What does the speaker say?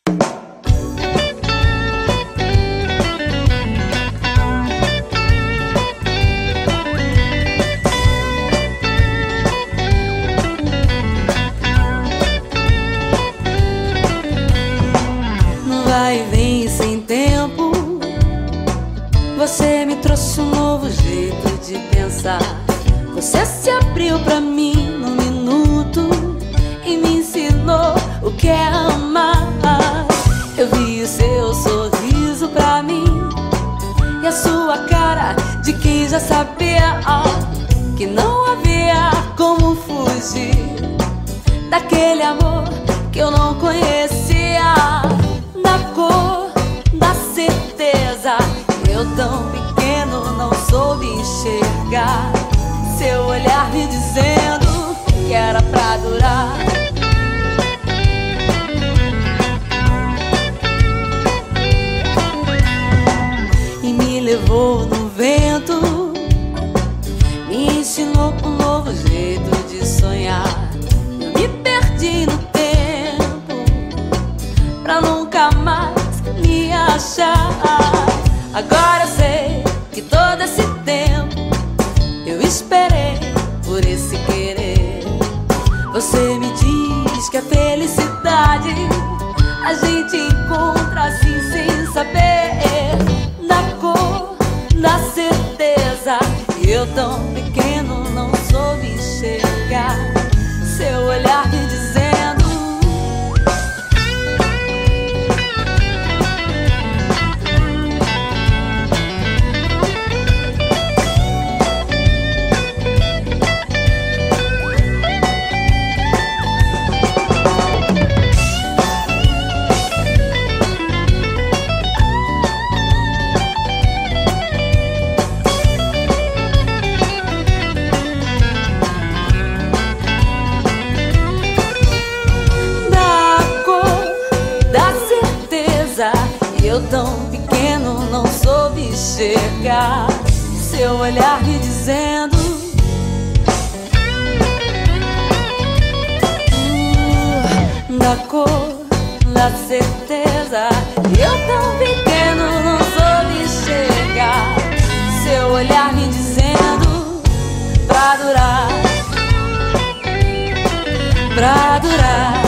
Vai e vem sem tempo, você me trouxe um novo jeito de pensar. Você se abriu pra mim num minuto e me ensinou o que é amar. Eu vi o seu sorriso pra mim e a sua cara de quem já sabia que não havia como fugir daquele amor que eu não conhecia. Da cor, da certeza, eu tão pequeno não soube enxergar seu olhar me dizendo que era pra durar. E me levou no vento, me ensinou um novo jeito de sonhar. Eu me perdi no tempo pra nunca mais me achar. Agora eu sei que todo esse tempo eu esperei por esse querer. Você me diz que a felicidade a gente encontra assim sem saber. Da cor, da certeza, eu tão pequeno não soube enxergar seu olhar me dizendo. Eu tão pequeno não soube enxergar seu olhar me dizendo. Da cor, da certeza, eu tão pequeno não soube enxergar seu olhar me dizendo. Pra durar, pra durar.